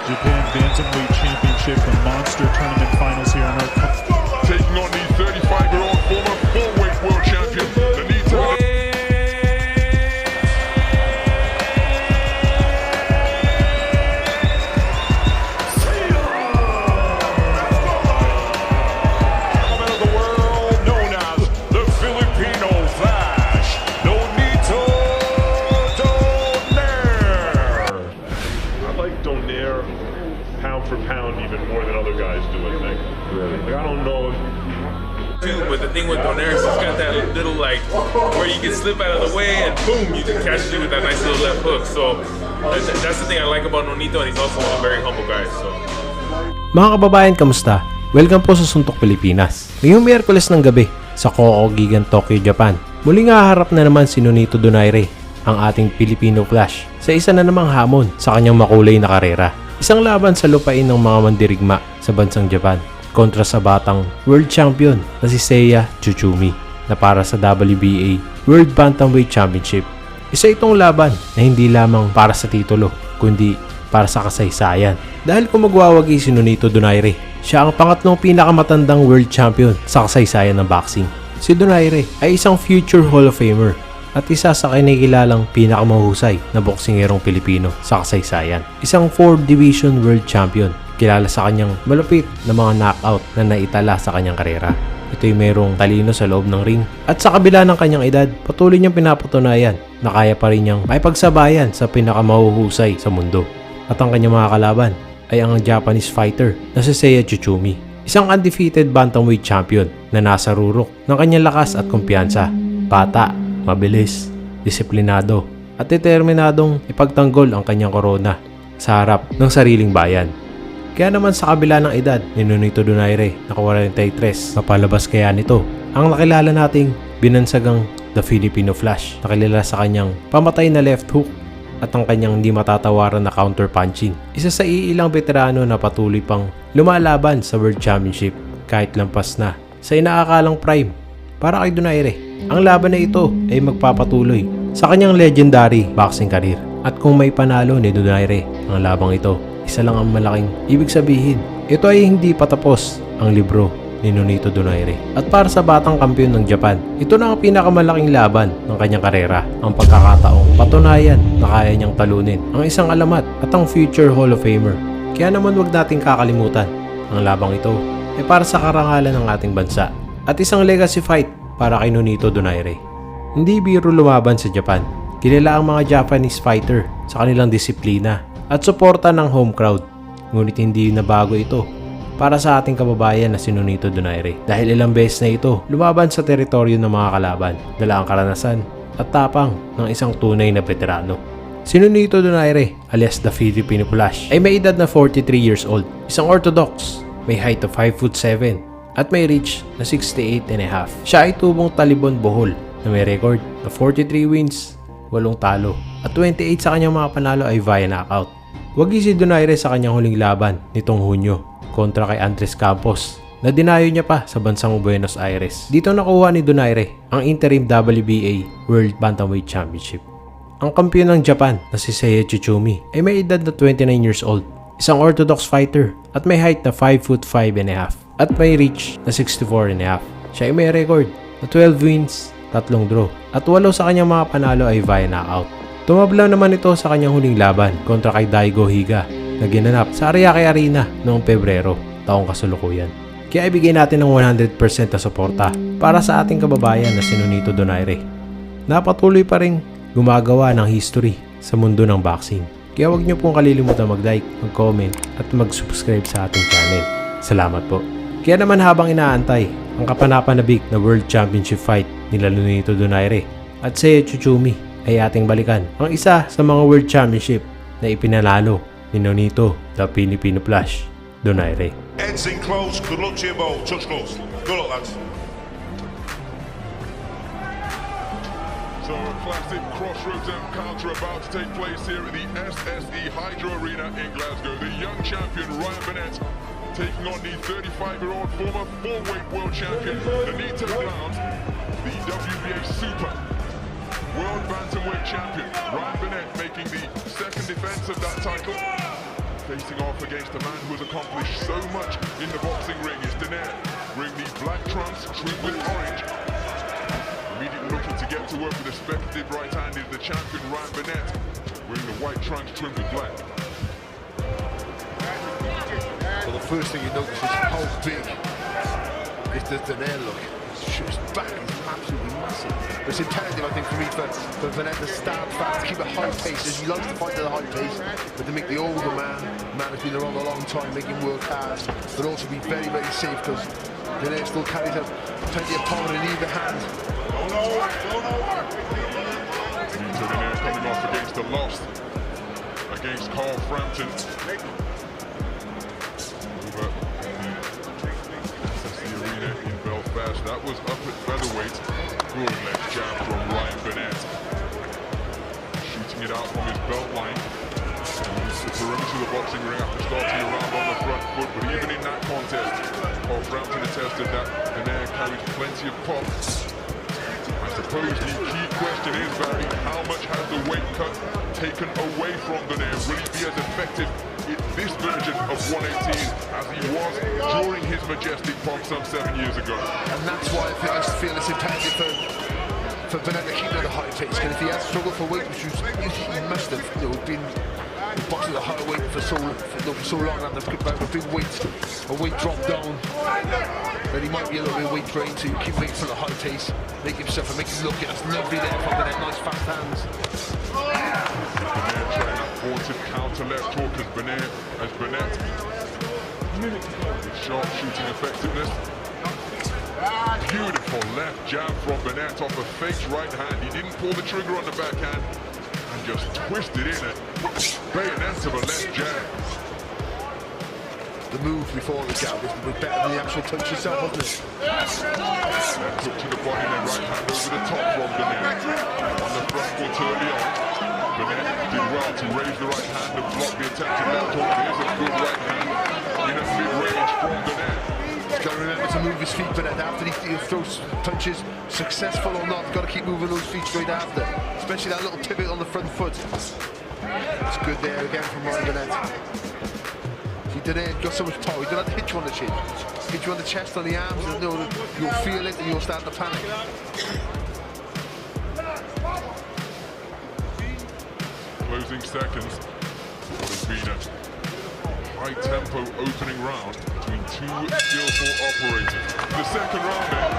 Japan Bantamweight Championship, the Monster Tournament Finals here on Earth. Taking on the 35-year-old former full-weight world champion, Nonito. Of the world known as the Filipino Flash, Nonito Donaire. I like Donaire pound for pound even more than other guys do, I think. Really? Like, I don't know. But the thing with Donaire is he's got that little like where you can slip out of the way and boom, you can catch you with that nice little left hook. So that's the thing I like about Nonito, and he's also a very humble guy. So. Mga kababayan, kamusta? Welcome po sa Suntok Pilipinas. Ngayong Miyerkules ng gabi sa Kokugikan Tokyo Japan, muling haharap na naman si Nonito Donaire, ang ating Filipino Flash, sa isa na namang hamon sa kanyang makulay na karera. Isang laban sa lupain ng mga mandirigma sa bansang Japan kontra sa batang world champion na si Seiya Tsutsumi na para sa WBA World Bantamweight Championship. Isa itong laban na hindi lamang para sa titulo kundi para sa kasaysayan. Dahil kung magwawagi si Nonito Donaire, siya ang pangatlong pinakamatandang world champion sa kasaysayan ng boxing. Si Donaire ay isang future Hall of Famer at isa sa kinikilalang pinakamahusay na boksingerong Pilipino sa kasaysayan. Isang 4 Division World Champion, kilala sa kanyang malupit na mga knockout na naitala sa kanyang karera. Ito'y mayroong talino sa loob ng ring at sa kabila ng kanyang edad, patuloy niyang pinapatunayan na kaya pa rin niyang maipagsabayan sa pinakamahuhusay sa mundo. At ang kanyang mga kalaban ay ang Japanese fighter na si Seiya Tsutsumi, isang undefeated bantamweight champion na nasa rurok ng kanyang lakas at kumpiyansa. Bata, mabilis, disiplinado, at determinadong ipagtanggol ang kanyang korona sa harap ng sariling bayan. Kaya naman sa kabila ng edad ni Nonito Donaire na 43, mapalabas kaya nito ang nakilala nating binansagang The Filipino Flash, nakilala sa kanyang pamatay na left hook at ang kanyang hindi matatawaran na counter punching. Isa sa iilang veterano na patuloy pang lumalaban sa World Championship kahit lampas na sa inaakalang prime. Para kay Donaire, ang laban na ito ay magpapatuloy sa kanyang legendary boxing career. At kung may panalo ni Donaire ang labang ito, isa lang ang malaking ibig sabihin. Ito ay hindi patapos ang libro ni Nonito Donaire. At para sa batang kampiyon ng Japan, ito na ang pinakamalaking laban ng kanyang karera. Ang pagkakataong patunayan na kaya niyang talunin ang isang alamat at ang future Hall of Famer. Kaya naman wag nating kakalimutan, ang labang ito ay para sa karangalan ng ating bansa at isang legacy fight para kay Nonito Donaire. Hindi biro lumaban sa Japan. Kilala ang mga Japanese fighter sa kanilang disiplina at suporta ng home crowd. Ngunit hindi na bago ito para sa ating kababayan na si Nonito Donaire. Dahil ilang beses na ito lumaban sa teritoryo ng mga kalaban, dala ang karanasan at tapang ng isang tunay na veterano. Si Nonito Donaire alias The Filipino Flash ay may edad na 43 years old, isang orthodox, may height of 5'7" at may reach na 68.5. Siya ay tubong talibon bohol na may record na 43 wins, 8 talo at 28 sa kanyang mga panalo ay via knockout. Wagi si Donaire sa kanyang huling laban nitong Hunyo kontra kay Andres Campos na dinayo niya pa sa bansang Buenos Aires. Dito nakuha ni Donaire ang interim WBA World Bantamweight Championship. Ang kampiyon ng Japan na si Seiya Tsutsumi ay may edad na 29 years old, isang orthodox fighter at may height na 5'5.5" at may reach na 64.5. Siya ay may record na 12 wins, 3 draw at 8 sa kanyang mga panalo ay via knockout. Tumabla naman ito sa kanyang huling laban kontra kay Daigo Higa na ginanap sa Ariake Arena noong Pebrero, taong kasalukuyan. Kaya ibigay natin ng 100% na suporta para sa ating kababayan na si Nonito Donaire. Napatuloy pa rin gumagawa ng history sa mundo ng boxing. Kaya huwag niyo pong kalilimutan mag-like, mag-comment at mag-subscribe sa ating channel. Salamat po. Kaya naman habang inaantay ang kapanapanabik na World Championship fight nila Nonito Donaire at Seiya Tsutsumi ay ating balikan ang isa sa mga World Championship na ipinanalo ni Nonito The Filipino Flash Donaire. Heads in close, good luck to you both. Touch close. Good luck, lads. So a classic crossroads encounter about to take place here at the SSE Hydro Arena in Glasgow. The young champion Ryan Bennett taking on the 35-year-old former full-weight world champion Nonito Donaire, the WBA Super World Bantamweight champion. Ryan Bennett making the second defense of that title. Facing off against a man who has accomplished so much in the boxing ring is Donaire, wearing the black trunks trimmed with orange. Immediately looking to get to work with a speculative right hand is the champion Ryan Burnett, wearing the white trunks trimmed with black. Well, the first thing you notice is how big is the Donaire look. His back is absolutely massive. It's imperative, I think, for me, for Burnett to stand fast, keep a high pace, as he loves to fight at a high pace, but to make the older man who's been around a long time, make him work hard, but also be very, very safe, because Donaire still carries out plenty of power in either hand. Nonito Donaire coming off against the loss against Carl Frampton. That was up at featherweight. Good left jab from Ryan Burnett. Shooting it out from his belt line. The perimeter of the boxing ring after starting around on the front foot, but even in that contest, Carl Frampton attested that Donaire carries plenty of pop. I suppose the key question is, Barry, how much has the weight cut taken away from Donaire? Will he be as effective in this version of 118 as he was during his majestic pop some 7 years ago? And that's why I feel it's imperative for Burnett to keep at a high pace, because if he has struggled for weight, which he must have, been boxing at a higher weight for so long, and a big weight drop down, then he might be a little bit weight drained, so you keep waiting for the high pace, make him suffer, make him look at us lovely there from Burnett, nice fast hands. Donaire trying that vaunted counter left hook as Burnett with sharp shooting effectiveness. Beautiful left jab from Burnett off a fake right hand. He didn't pull the trigger on the backhand and just twisted in it. Bayonet of a left jab. The move before the jab was better than the actual touch itself, wasn't it? Left hook to the body, then right hand over the top from Donaire. On the front foot early on. Burnett did well to raise the right hand and block the attempted left hook. There's a good right hand in a mid-range from Donaire. He's got to remember to move his feet, Burnett, after he throws punches, successful or not, got to keep moving those feet straight after, especially that little pivot on the front foot. It's good there again from Ryan Burnett. He Donaire got so much power, he don't have to hit you on the chin, hit you on the chest, on the arms, and you'll feel it and you'll start to panic. Closing seconds. What has been a high-tempo opening round between two skillful operators. The second round then.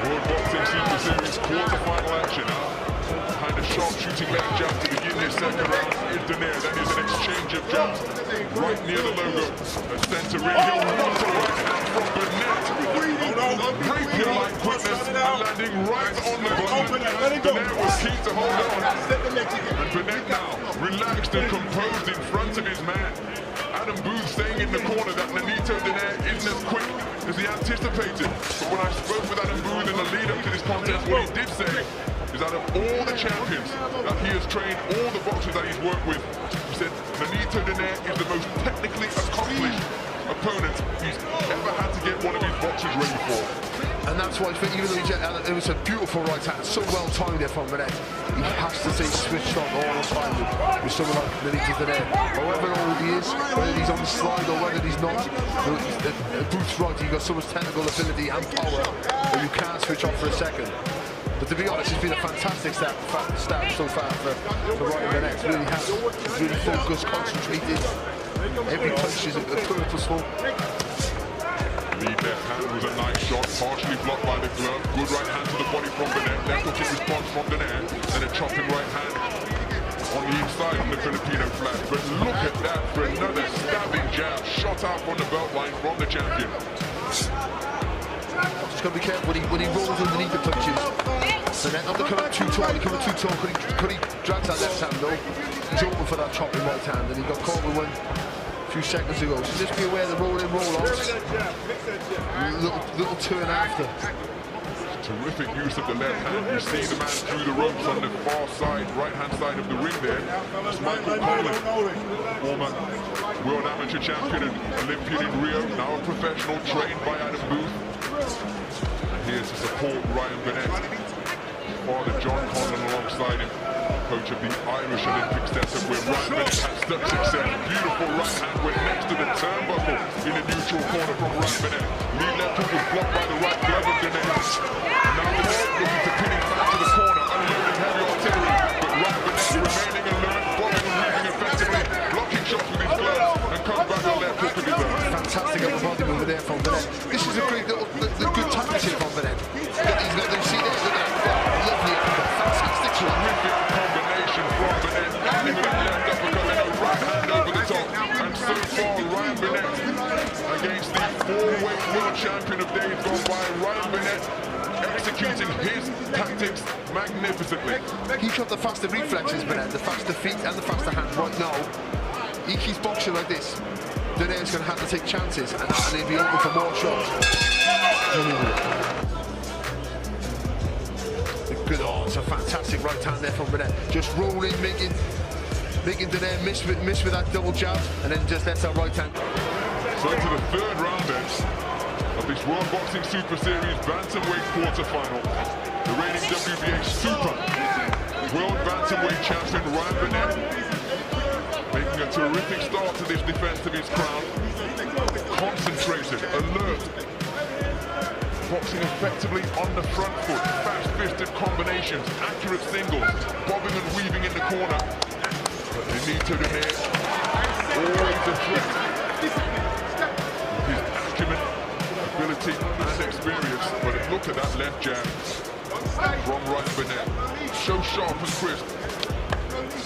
World Boxing Super Series quarter-final action now. Behind a sharp-shooting left jab to begin this second round is Donaire. That is an exchange of jabs right near the logo. A center ring. He'll want a right hand from Burnett. Rapier-like quickness and landing right on the button. Donaire was keen to hold on. And Burnett now relaxed and composed in front of his man. Adam Booth saying in the corner that Nonito Donaire isn't as quick as he anticipated. But when I spoke with Adam Booth in the lead-up to this contest, what he did say is out of all the champions that he has trained, all the boxers that he's worked with, he said Nonito Donaire is the most technically accomplished opponent he's ever had to get one of his boxers ready for. And that's why, even though it was a beautiful right hand, so well timed there from Burnett, he has to stay switched on all the time with someone like Nonito Donaire. However old he is, whether he's on the slide or whether he's not, Booth's right, you've got so much technical ability and power that you can't switch off for a second. But to be honest, it's been a fantastic start so far for Ryan Burnett. It really has. He's really focused, concentrated. Every punch is purposeful. Lead left hand was a nice shot, partially blocked by the glove. Good right hand to the body from Burnett. Left hook in response from Donaire. Then a chopping right hand on the inside from the Filipino flag. But look at that for another stabbing jab. Shot out from the belt line from the champion. Just got to be careful when he rolls underneath the punches. Burnett not to come up too tall. He come up too tall. Could he drags that left hand though? He's open for that chopping right hand, and he got caught with one a few seconds ago. So just be aware of the roll-in, roll-outs. Little turn after. Terrific use of the left hand. You see the man through the ropes on the far side, right-hand side of the ring there. That's Michael Pollan, former world amateur champion and Olympian in Rio, now a professional, trained by Adam Booth. And here to support Ryan Burnett, father John Conlon alongside him. coach of the Irish Olympic setup, where Ryan Bennett had such success. Beautiful right hand went next to the turnbuckle in the neutral corner from Ryan Bennett. Lead left hook was blocked by the right glove of Donaire. And now Donaire looking to pin him back to the corner, unloading heavy artillery. But Ryan Bennett remaining alert, bobbing and weaving effectively, blocking shots with his gloves, and comes back with a left hook of his own. Fantastic upper body move there from Bennett. This is a great little, the good tactic from Bennett. He's got them, see there, lovely uppercut, fantastic shot. Terrific combination from Bennett, landing with that left uppercut and a right hand over the top. And so far, Ryan Bennett against the four-weight world champion of days gone by, Ryan Bennett executing his tactics magnificently. He's got the faster reflexes, Bennett, the faster feet and the faster hands right now. He keeps boxing like this. Donaire's going to have to take chances and he'll be open for more shots. Good, oh, it's a fantastic right hand there from Bennett. Just rolling, making Donaire miss with that double jab, and then just lets that right hand. So to the third round then of this World Boxing Super Series Bantamweight quarterfinal. The reigning WBA Super World Bantamweight champion Ryan Bennett making a terrific start to this defense of his crown. Concentrated, alert, boxing effectively on the front foot, fast-fisted combinations, accurate singles, bobbing and weaving in the corner. But Nonito Donaire, always a threat. His acumen, ability and experience. But look at that left jab from Ryan Bennett. So sharp and crisp.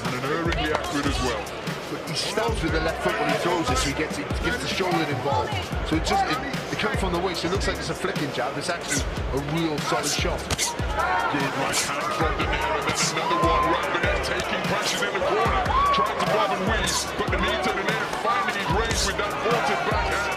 And unerringly accurate as well. But he stabs with the left foot when he throws it, so he gets the shoulder involved. So it comes from the waist. It looks like it's a flicking jab. It's actually a real solid shot. Good right hand from Donaire, and then another one. Ryan Bennett taking punches in the corner, trying to bob and weave, but Nonito Donaire finding his range with that vaulted backhand.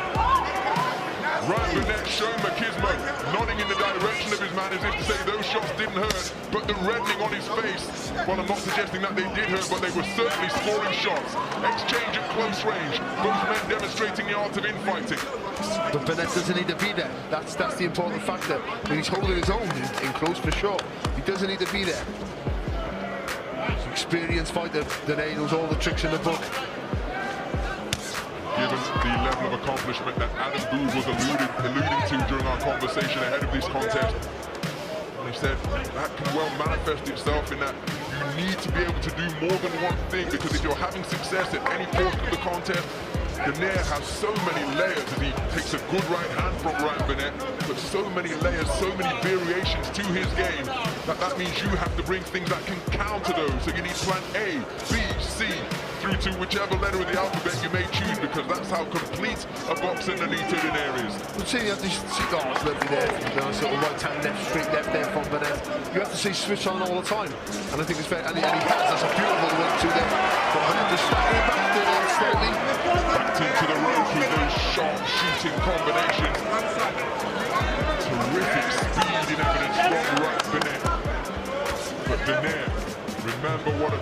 Ryan Bennett showing machismo, nodding in the direction of his man as if to say those shots didn't hurt, but the reddening on his face, well, I'm not suggesting that they did hurt, but they were certainly scoring shots. Exchange at close range, both men demonstrating the art of infighting. But Bennett doesn't need to be there. That's the important factor. When he's holding his own in close for sure. He doesn't need to be there. He's an experienced fighter. Donaire knows all the tricks in the book. Given the level of accomplishment that Adam Booth was alluding to during our conversation ahead of this contest, he said that can well manifest itself in that you need to be able to do more than one thing, because if you're having success at any portion of the contest, Donaire has so many layers as he takes a good right hand from Ryan Bennett, but so many layers, so many variations to his game, that means you have to bring things that can counter those. So you need plan A, B, C, through to whichever letter of the alphabet you may choose, because that's how complete a boxer Nonito Donaire is. We'll see, you have to see, oh, it's lovely there. Sort of right hand, left, straight left there from Bennett. You have to see switch on all the time. And I think it's fair, and he has, that's a beautiful 1-2 there. From Bennett just sliding back there slightly. Backed into the rope with those sharp shooting combinations. Terrific speed in evidence from Ryan Bennett. But Donaire, remember what a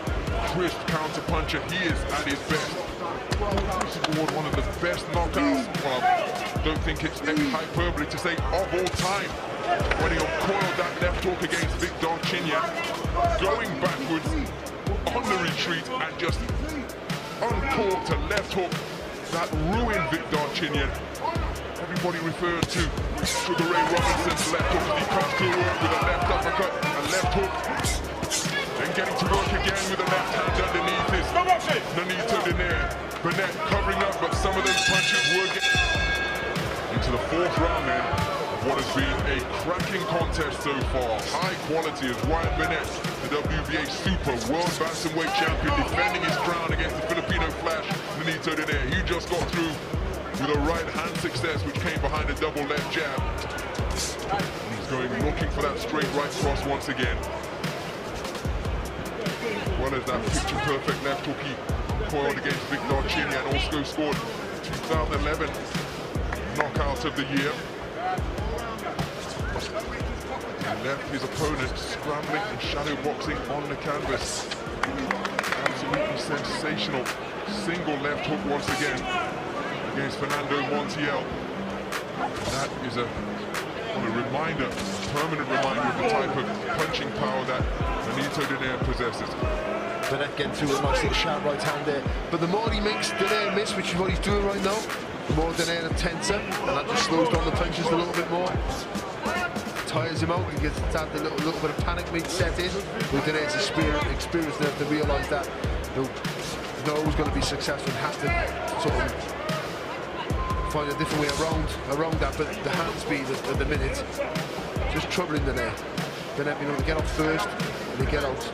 crisp counter-puncher he is at his best. He scored one of the best knockouts, well, I don't think it's any hyperbole to say of all time, when he uncoiled that left hook against Victor Chinya, going backwards on the retreat and just uncorked a left hook that ruined Victor Chinya. Everybody refers to Sugar Ray Robinson's left hook as he comes to work with a left uppercut, a left hook, then getting to work again with a left hand underneath his Nonito Donaire. Bennett covering up, but some of those punches were getting into the fourth round then of what has been a cracking contest so far. High quality as Ryan Bennett, the WBA Super World Bantamweight champion, defending his crown against the Filipino Flash, Nonito Donaire. He just got through with a right hand success which came behind a double left jab. And he's going looking for that straight right cross once again. Well as that picture perfect left hook he coiled against Victor Chinya and also scored 2011 knockout of the year. He left his opponent scrambling and shadow boxing on the canvas. Absolutely sensational single left hook once again against Fernando Montiel. That is a reminder, permanent reminder of the type of punching power that Nonito Donaire possesses. Burnett getting through a nice little sharp right hand there. But the more he makes Donaire miss, which is what he's doing right now, the more Donaire tenser, and that just slows down the punches a little bit more. Tires him out, he gets that a little bit of panic may set in. But Donaire's experience enough to realise that he's not always going to be successful and has to sort of find a different way around that. But the hand speed at the minute, just troubling Donaire. Burnett being able to get off first and then get out.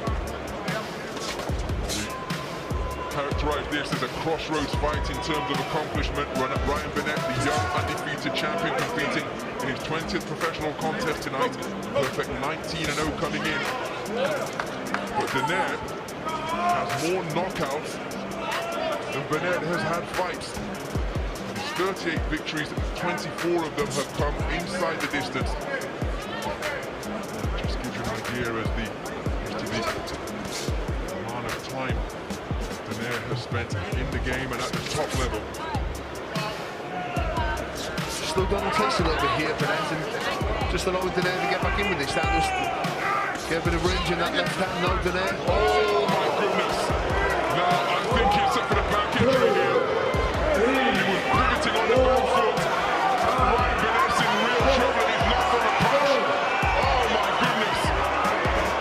Characterize this as a crossroads fight in terms of accomplishment. Ryan Burnett, the young undefeated champion, competing in his 20th professional contest tonight. Perfect 19-0 coming in. But Donaire has more knockouts than Burnett has had fights. His 38 victories, 24 of them have come inside the distance. Just gives you an idea as to the amount of time Donaire has spent in the game and at the top level. Slow down the pace a little bit here, Burnett, and just allowing Donaire to get back in with this. That was get a bit of range in that left hand now, Donaire. Oh my goodness! Now I think it's up for the back injury here. He was pivoting on the back foot. Ryan Burnett's in real trouble and he's not from a punch. Oh my goodness!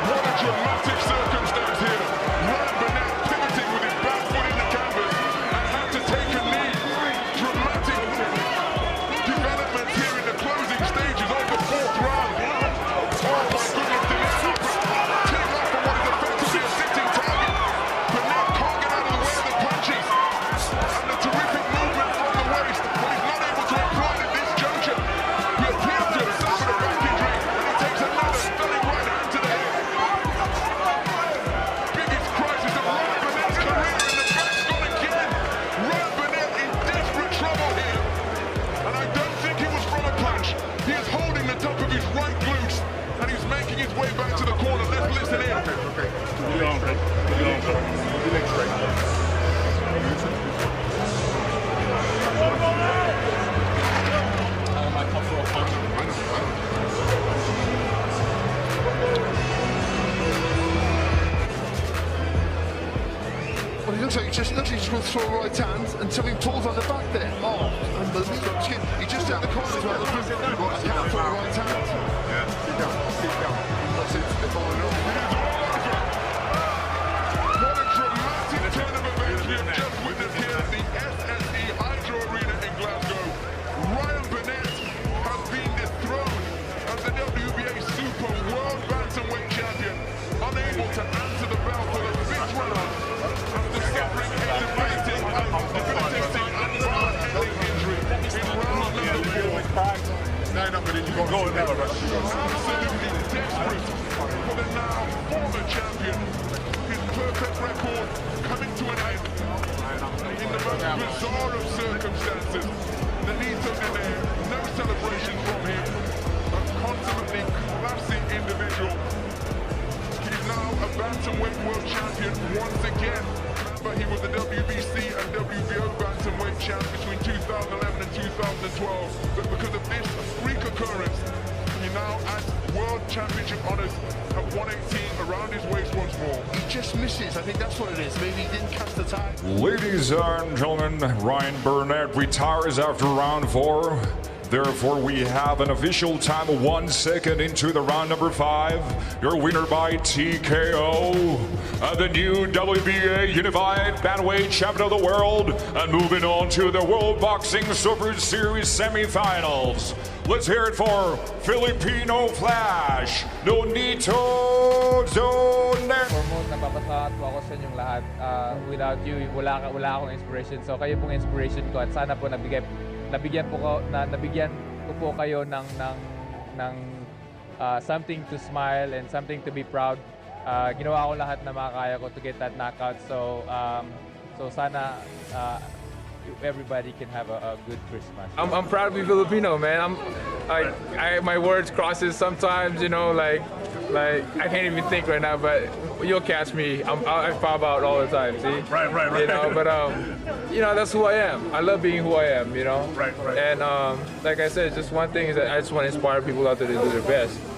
What a dramatic circumstance here. Ryan Burnett pivoting with his back foot in the canvas and had to take a knee. Dramatic development here in the closing stages of the fourth round. Oh my goodness, Donaire taking off from what is effectively a sitting target. Burnett can't get out of the way of the punches. And the terrific movement from the waist, but he's not able to apply it at this juncture. He appears to have suffered a back injury, and he takes another stunning right hand to the head. Biggest crisis of Ryan Burnett's career, and the back's gone again. Ryan Burnett in desperate trouble here. And I don't think he was from a punch. He is holding the top of his right glutes, and he's making his way back to the corner. Let's listen in. Well, he looks like he's just going to throw a right hand until he pulls on the back there. Oh, unbelievable. He just hit the corner as well. I can't throw a right hand. Sit down. What a dramatic turn of events we have just witnessed here at the SSE Hydro Arena in Glasgow. Ryan Burnett has been dethroned as the WBA Super World Bantamweight Champion, unable to answer the bell for the fifth round after suffering a debilitating and hard-ending injury in round number 4. Absolutely desperate for the now former champion. His perfect record coming to an end in the most bizarre of circumstances. Nonito Donaire, no celebration from him. A consummately classy individual. He's now a bantamweight world champion once again. Remember, he was the WBC and WBO bantamweight champ between 2011 and 2012. But because of this freak occurrence, he now has world championship honors at 118 around his waist once more. He just misses. I think that's what it is. Maybe he didn't catch the tag. Ladies and gentlemen, Ryan Burnett retires after round 4. Therefore, we have an official time of 1 second into the round number 5. Your winner by TKO, the new WBA Unified Bantamweight Champion of the World, and moving on to the World Boxing Super Series semifinals. Let's hear it for Filipino Flash, Nonito Donaire. Foremost, nagpapasalamat po ako sa inyong lahat. Without you, wala akong inspiration. So kayo pong inspiration ko at sana po nabigyan ko po kayo ng something to smile and something to be proud. Ginawa ko lahat na makakaya ko to get that knockout. So sana everybody can have a good Christmas. I'm proud to be Filipino, man. My words crosses sometimes, like I can't even think right now, but you'll catch me. I pop out all the time, see? Right. But that's who I am. I love being who I am, Right. And like I said, just one thing is that I just want to inspire people out there to do their best.